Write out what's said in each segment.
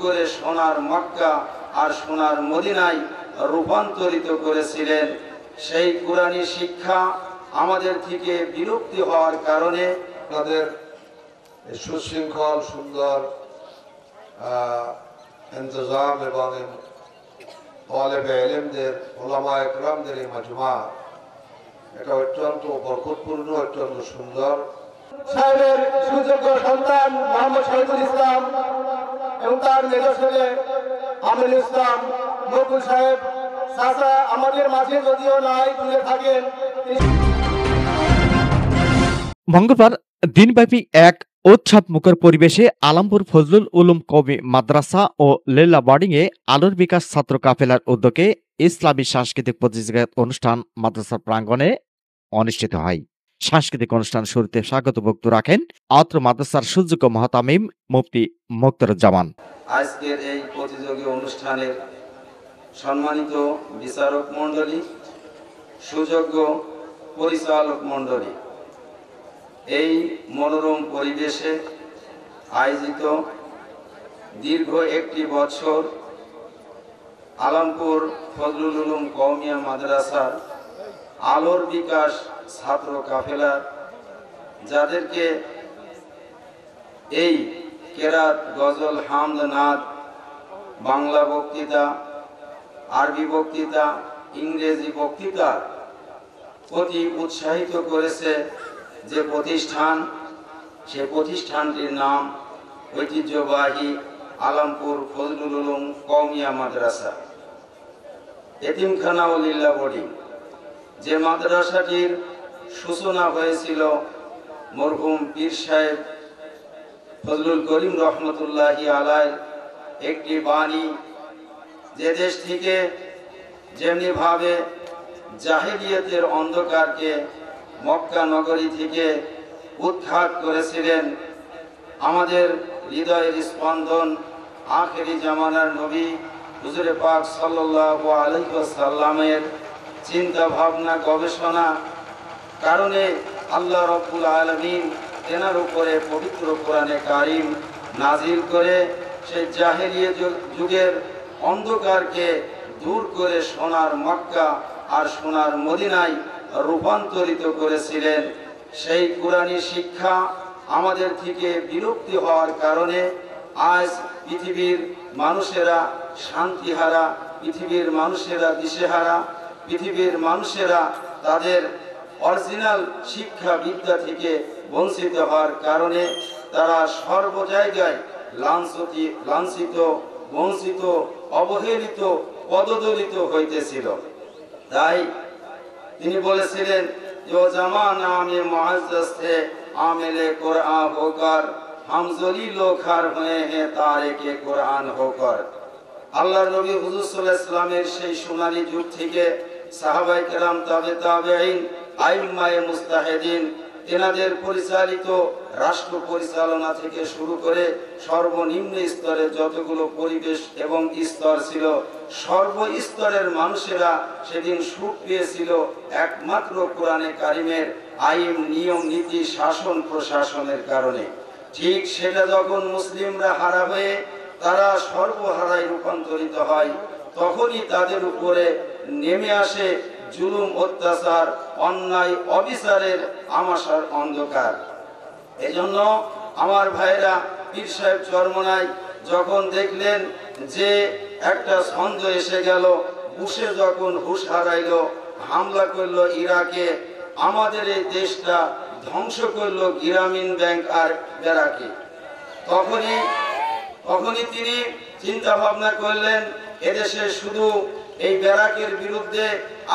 করে সোনার মক্কা আর সোনার মদিনায় রূপান্তরিত করেছিলেন। সেই কুরআনী শিক্ষা আমাদের থেকে বিলুপ্তি হওয়ার কারণে তাদের সুশৃঙ্খল সুন্দর ইন্তজাম এবং তালেবে ইলমদের ওলামা ইকরামদের এই মাজমা এটা অত্যন্ত বরকতপূর্ণ, অত্যন্ত সুন্দর। সাহেবের সুযোগ্য সন্তান মোহাম্মদ শহীদুল ইসলাম এবং তার মেজ ছেলে আমিনুল ইসলাম বকুল সাহেব চাচা আমাদের মাঝে যদিও নাই, দূরে থাকেন। মঙ্গলবার দিনব্যাপী এক উৎসবমুখর পরিবেশে আলমপুর ফজলুল উলুম কওমি মাদ্রাসা ও লেলা বোর্ডিংয়ে আলোর বিকাশ ছাত্র কাফেলার উদ্যোগে ইসলামী সাংস্কৃতিক প্রতিযোগিতা অনুষ্ঠান মাদ্রাসার প্রাঙ্গণে অনুষ্ঠিত হয়। সাংস্কৃতিক অনুষ্ঠান শুরুতে স্বাগত বক্তব্য রাখেন অত্র মাদ্রাসার সুযোগ্য মহতামিম মুফতি মুক্তারুজ্জামান। আজকের এই প্রতিযোগী অনুষ্ঠানের সম্মানিত বিচারক মণ্ডলী, সুযোগ্য পরিচালক মণ্ডলী, এই মনোরম পরিবেশে আয়োজিত দীর্ঘ একটি বছর আলমপুর ফজলুল উলুম কওমিয়া মাদ্রাসার আলোর বিকাশ ছাত্র কাফেলা, যাদেরকে এই কেরাত, গজল, হামদ, নাদ, বাংলা বক্তৃতা, আরবি বক্তৃতা, ইংরেজি বক্তৃতার প্রতি উৎসাহিত করেছে যে প্রতিষ্ঠান, সে প্রতিষ্ঠানটির নাম ঐতিহ্যবাহী আলমপুর ফজলুল উলুম কওমিয়া মাদ্রাসা এতিমখানা ও লীলা বোর্ডিং। যে মাদ্রাসাটির সূচনা হয়েছিল মরহুম পীর সাহেব ফজলুল করিম রহমতুল্লাহি আলাইহির একটি বাণী, যে দেশ থেকে যেমনি ভাবে জাহেলিয়াতের অন্ধকারকে মক্কা নগরী থেকে উৎখাত করেছিলেন আমাদের হৃদয়ের স্পন্দন আখেরি জামানার নবী হুজুরে পাক সাল্লাল্লাহু আলাইহি ওয়াসাল্লামের চিন্তা ভাবনা গবেষণা কারণে আল্লাহ রাব্বুল আলামিন তেনার উপরে পবিত্র কোরআনে কারিম নাজিল করে সেই জাহেলিয়া যুগের অন্ধকারকে দূর করে সোনার মক্কা আর সোনার মদিনায় রূপান্তরিত করেছিলেন। সেই কুরআনী শিক্ষা আমাদের থেকে বিলুপ্তি হওয়ার কারণে আজ পৃথিবীর মানুষেরা শান্তিহারা, পৃথিবীর মানুষেরা দিশেহারা, পৃথিবীর মানুষেরা তাদের অরিজিনাল শিক্ষা বিদ্যা থেকে বঞ্চিত হওয়ার কারণে তারা সর্ব জায়গায় লাঞ্ছিত, বঞ্চিত, অবহেলিত, পদদলিত হইতেছিল। তাই তিনি বলেছিলেন, जो जमाना में मुअज़्ज़ज़ थे आमिले कुरान होकर हम ज़लीलो खर हुए हैं तारिके कुरान होकर। আল্লাহর নবী হুজুর সাল্লাল্লাহু আলাইহি ওয়াসাল্লামের সেই সোনালী যুগ থেকে সাহাবায়ে কেরাম, তাবেঈন, আইম্মায়ে মুজতাহিদিন, তেনাদের পরিচালিত রাষ্ট্র পরিচালনা থেকে শুরু করে সর্বনিম্ন স্তরে যতগুলো পরিবেশ এবং স্তর ছিল, সর্বস্তরের মানুষেরা সেদিন সুখ পেয়েছিল একমাত্র কোরআনে কারিমের আইন, নিয়ম, নীতি, শাসন প্রশাসনের কারণে। ঠিক সেটা যখন মুসলিমরা হারা হয়ে তারা সর্বহারায় রূপান্তরিত হয়, তখনই তাদের উপরে নেমে আসে জুলুম, অত্যাচার, অন্যায়, অবিচারের আমাশার অন্ধকার। এজন্য আমার ভাইরা পীর সাহেব চরমনায় যখন দেখলেন যে একটা ছন্দ এসে গেল, বুশে যখন হুশ হারাইল, হামলা করলো ইরাকে, আমাদের এই দেশটা ধ্বংস করলো গ্রামীণ ব্যাংক আর ব্যারাকে, তখনই তিনি চিন্তা ভাবনা করলেন এদেশে শুধু এই ব্যারাকের বিরুদ্ধে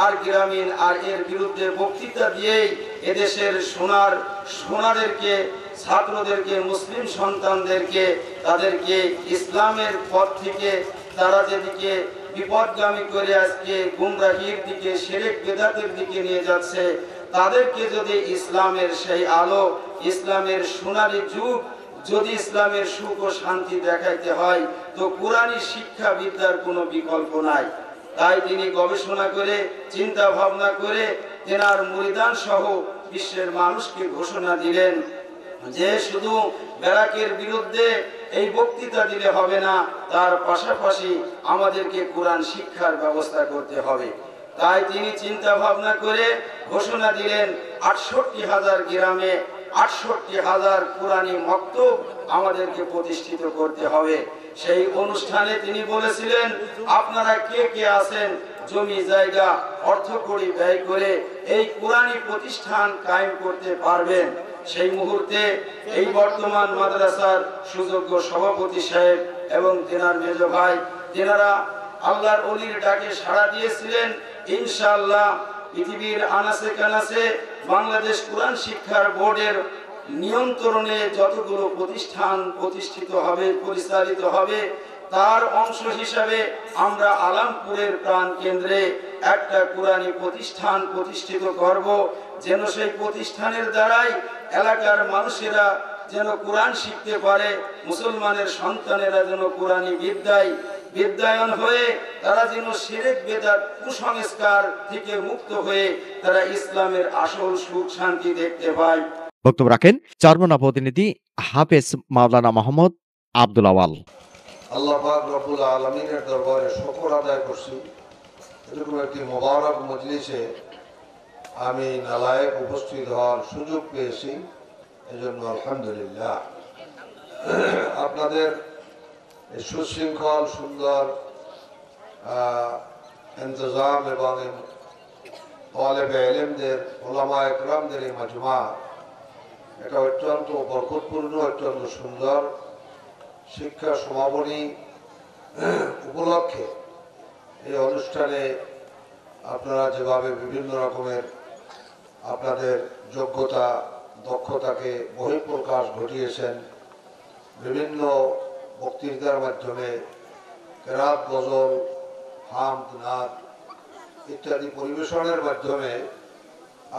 আর গ্রামীণ আর এর বিরুদ্ধে বক্তৃতা দিয়েই এদেশের সোনারদেরকে, ছাত্রদেরকে, মুসলিম সন্তানদেরকে, তাদেরকে ইসলামের পথ থেকে তারা যেদিকে বিপদগামী করে আজকে গুমরাহির দিকে, শিরক বিদআতের দিকে নিয়ে যাচ্ছে, তাদেরকে যদি ইসলামের সেই আলো, ইসলামের সোনালী যুগ, যদি ইসলামের সুখ ও শান্তি দেখাইতে হয় তো কুরআনী শিক্ষা বিদ্যার কোনো বিকল্প নাই। তাই তিনি গবেষণা করে, চিন্তা ভাবনা করে তেনার মুরিদান সহ বিশ্বের মানুষকে ঘোষণা দিলেন যে শুধু ব্যারাকের বিরুদ্ধে এই বক্তৃতা দিলে হবে না, তার পাশাপাশি আমাদেরকে কোরআন শিক্ষার ব্যবস্থা করতে হবে। তাই তিনি চিন্তা ভাবনা করে ঘোষণা দিলেন ৬৮,০০০ গ্রামে ৬৮,০০০ কোরআনী মক্তব আমাদেরকে প্রতিষ্ঠিত করতে হবে। সেই অনুষ্ঠানে তিনি বলেছিলেন, আপনারা কে কে আছেন জমি জায়গা অর্থকড়ি ব্যয় করে এই কোরআনী প্রতিষ্ঠান কায়েম করতে পারবেন? সেই মুহূর্তে এই বর্তমান মাদ্রাসার সুযোগ্য সভাপতি সাহেব এবং তেনার মেজ ভাই, তেনারা আল্লাহর ওলির ডাকে সাড়া দিয়েছিলেন। ইনশাআল্লাহ পৃথিবীর আনাচে কানাচে বাংলাদেশ কোরআন শিক্ষার বোর্ডের নিয়ন্ত্রণে যতগুলো প্রতিষ্ঠান প্রতিষ্ঠিত হবে, পরিচালিত হবে, তার অংশ হিসাবে আমরা আলামপুরের প্রাণ কেন্দ্রে একটা কোরআনী প্রতিষ্ঠান প্রতিষ্ঠিত করব, যেন সেই প্রতিষ্ঠানের দ্বারাই এলাকার মানুষেরা যেন কোরআন শিখতে পারে, মুসলমানের সন্তানেরা যেন কোরআনী বিদ্যায়ন হয়ে তারা যেন শিরক বেদাত কুসংস্কার থেকে মুক্ত হয়ে তারা ইসলামের আসল সুখ শান্তি দেখতে পায়। বক্তব্য রাখেন চরমোনা প্রতিনিধি হাফেজ মাওলানা মোহাম্মদ আব্দুল আওয়াল। আল্লাহ পাক রব্বুল আলামিনের দরবারে শুকর আদায় করছি, এরকম একটি মোবারক মজলিসে আমি নালায়েক উপস্থিত হওয়ার সুযোগ পেয়েছি, এজন্য আলহামদুলিল্লাহ। আপনাদের এই সুশৃঙ্খল সুন্দর ইন্তজাম এবং তালেবে ইলমদের ওলামা ইকরামদের এই মাজমা, এটা অত্যন্ত বরকতপূর্ণ, অত্যন্ত সুন্দর শিক্ষা সমাপনী উপলক্ষে এই অনুষ্ঠানে আপনারা যেভাবে বিভিন্ন রকমের আপনাদের যোগ্যতা দক্ষতাকে বহিঃপ্রকাশ ঘটিয়েছেন, বিভিন্ন বক্তৃতার মাধ্যমে কেরাত, গজল, হামদ, নাত ইত্যাদি পরিবেশনের মাধ্যমে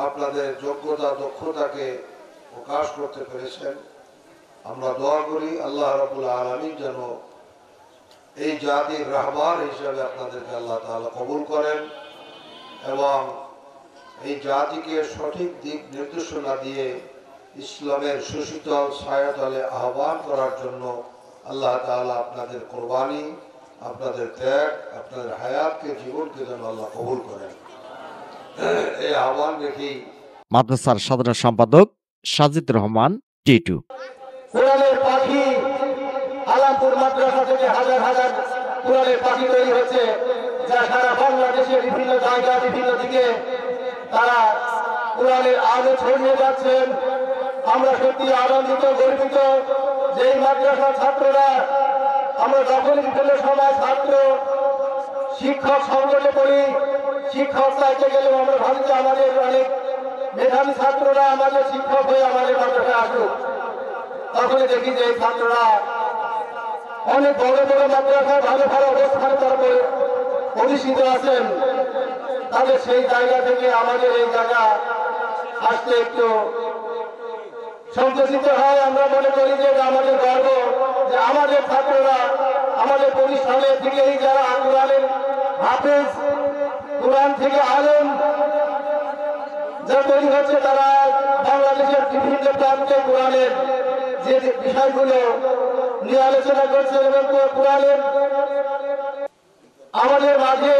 আপনাদের যোগ্যতা দক্ষতাকে প্রকাশ করতে পেরেছেন। আমরা দোয়া করি আল্লাহ রাব্বুল আলামিন যেন এই জাতির রাহবার হিসেবে আপনাদেরকে আল্লাহ তাআলা কবুল করেন এবং এই জাতিকে সঠিক দিক নির্দেশনা দিয়ে ইসলামের সুশীতল ছায়াতলে আহ্বান করার জন্য আল্লাহ তাআলা আপনাদের কোরবানি, আপনাদের ত্যাগ, আপনাদের হায়াতকে, জীবনকে যেন আল্লাহ কবুল করেন, এই আহ্বান রেখেই মাদ্রাসার সাধারণ সম্পাদক সাজিদ রহমান টিটু। কোরআনের পাখি আলামপুর মাদ্রাসা থেকে হাজার হাজার কোরআনের পাখি তৈরি হচ্ছে, যা সারা বাংলাদেশের বিভিন্ন জায়গা বিভিন্ন দিকে তারা কোরআনের আলো ছড়িয়ে যাচ্ছেন। আমরা সত্যি আনন্দিত, গর্বিত যে এই মাদ্রাসার ছাত্ররা, আমরা যখনই বিভিন্ন সময় ছাত্র শিক্ষক সংকটে পড়ি, শিক্ষক চাইতে গেলেও আমরা ভাবি যে আমাদের অনেক মেধাবী ছাত্ররা আমাদের শিক্ষক হয়ে আমাদের মাদ্রাসায় আসুক। তখন দেখি যে এই ছাত্ররা অনেক বড় বড় মাদ্রাসায় ভালো ভালো অবস্থানে তারা অধিষ্ঠিত আছেন। তাদের সেই জায়গা থেকে আমাদের এই জায়গা আসতে একটু সন্তোষিত হয়। আমরা মনে করি যে আমাদের গর্ব যে আমাদের ছাত্ররা আমাদের প্রতিষ্ঠানের থেকে এই যারা কোরআনের হাফেজ, কোরআন থেকে আলেম যা তৈরি হচ্ছে, তারা বাংলাদেশের বিভিন্ন প্রান্তে কোরআনের যে বিষয়গুলো নিয়ে আলোচনা করছে এবং কোরআনের আমাদের মাঝে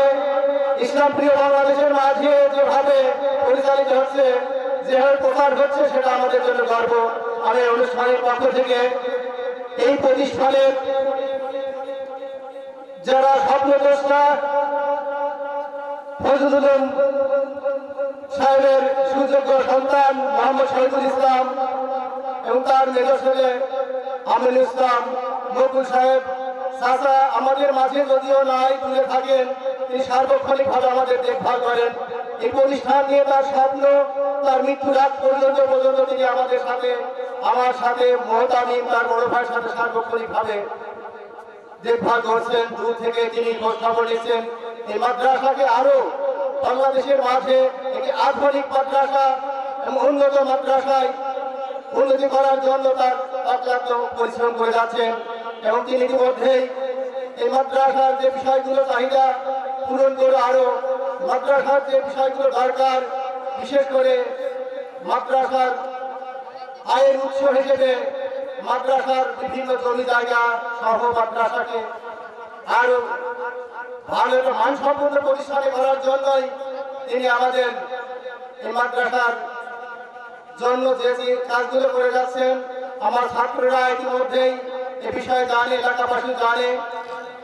ইসলাম প্রিয় বাংলাদেশের মাঝে যেভাবে পরিচালিত হচ্ছে, যেভাবে প্রচার হচ্ছে, সেটা আমাদের জন্য গর্ব। আমি অনুষ্ঠানের পক্ষ থেকে এই প্রতিষ্ঠানের যারা স্বপ্নদ্রষ্টা ফজলুল উলুম সাহেবের সুযোগ্য সন্তান মোহাম্মদ শহীদুল ইসলাম এবং তার মেজ ছেলে আমিনুল ইসলাম মকুল সাহেব চাচা আমাদের মাঝে যদিও নাই, দূরে থাকেন, তিনি সার্বক্ষণিকভাবে আমাদের দেখভাল করেন। এই প্রতিষ্ঠান নিয়ে তার স্বপ্ন, তার মৃত্যুর আগ পর্যন্ত তিনি আমাদের সাথে, আমার সাথে, মোহতামিম তার বড় ভাইয়ের সাথে সার্বক্ষণিকভাবে দেখভাল করছেন। দূর থেকে তিনি খোঁজখবর নিচ্ছেন। এই মাদ্রাসাকে আরো বাংলাদেশের মাঝে একটি আধুনিক মাদ্রাসা এবং উন্নত মাদ্রাসায় উন্নতি করার জন্য তার অক্লান্ত পরিশ্রম করে যাচ্ছেন এবং তিনি ইতিমধ্যেই এই মাদ্রাসার যে বিষয়গুলো চাহিদা পূরণ করে আরো মাদ্রাসার যে বিষয়গুলো দরকার, বিশেষ করে মাদ্রাসার আয়ের উৎস হিসেবে মাদ্রাসার বিভিন্ন জমি জায়গা সহ মাদ্রাসাকে আরো ভালো একটা মানসম্পন্ন প্রতিষ্ঠানে করার জন্যই তিনি আমাদের এই মাদ্রাসার জন্য যে যে কাজগুলো করে যাচ্ছেন। আমার ছাত্ররা ইতিমধ্যেই এ বিষয়ে জানে, এলাকাবাসী জানে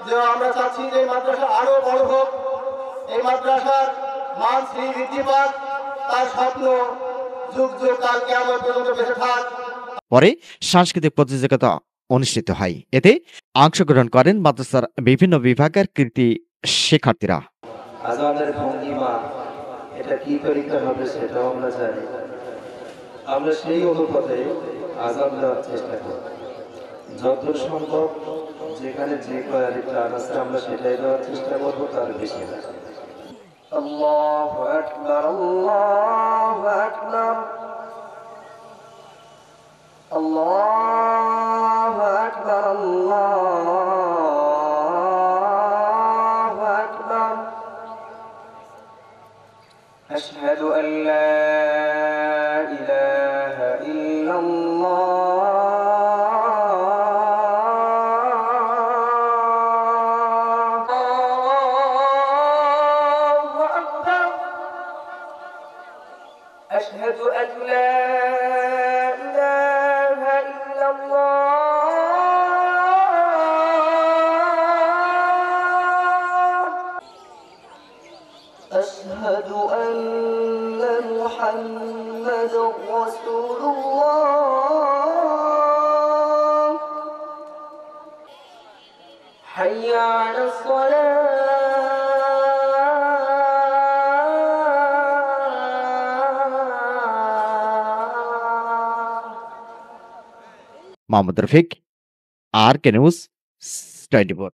যে আমরা চাচ্ছি যে এই মাদ্রাসা আরো বড় হোক, এই মাদ্রাসার মান শ্রী বৃদ্ধি পাক, তার স্বপ্ন যুগ যুগ কাল কিয়ামত পর্যন্ত বেঁচে থাক। পরে সাংস্কৃতিক প্রতিযোগিতা অনুষ্ঠিত হয়। এতে অংশগ্রহণ করেন মাদ্রাসার বিভিন্ন বিভাগের কৃতি শিক্ষার্থীরা। আজানের ভঙ্গিমা এটা কি তরিকা হবে সেটাও আমরা জানি। আমরা সেই অনুপাতে আজান দেওয়ার চেষ্টা করি, যত সম্ভব যেখানে যে কয়ারি প্রাণ আছে আমরা সেটাই দেওয়ার চেষ্টা করবো, তার বেশি না। আল্লাহু আকবার, আল্লাহু আকবার, আল্লাহু আকবার, আল্লাহু আকবার। আশহাদু আল লা ইলাহা ইল্লাল্লাহ। আল্লাহু আকবার। আশহাদু আল লা ইলাহা ইল্লাল্লাহ। আশহাদু আন্না মুহাম্মাদুর রাসূলুল্লাহ। হাইয়া আলাস সালাহ। মোহাম্মদ রফিক, আর কে নিউজ 24।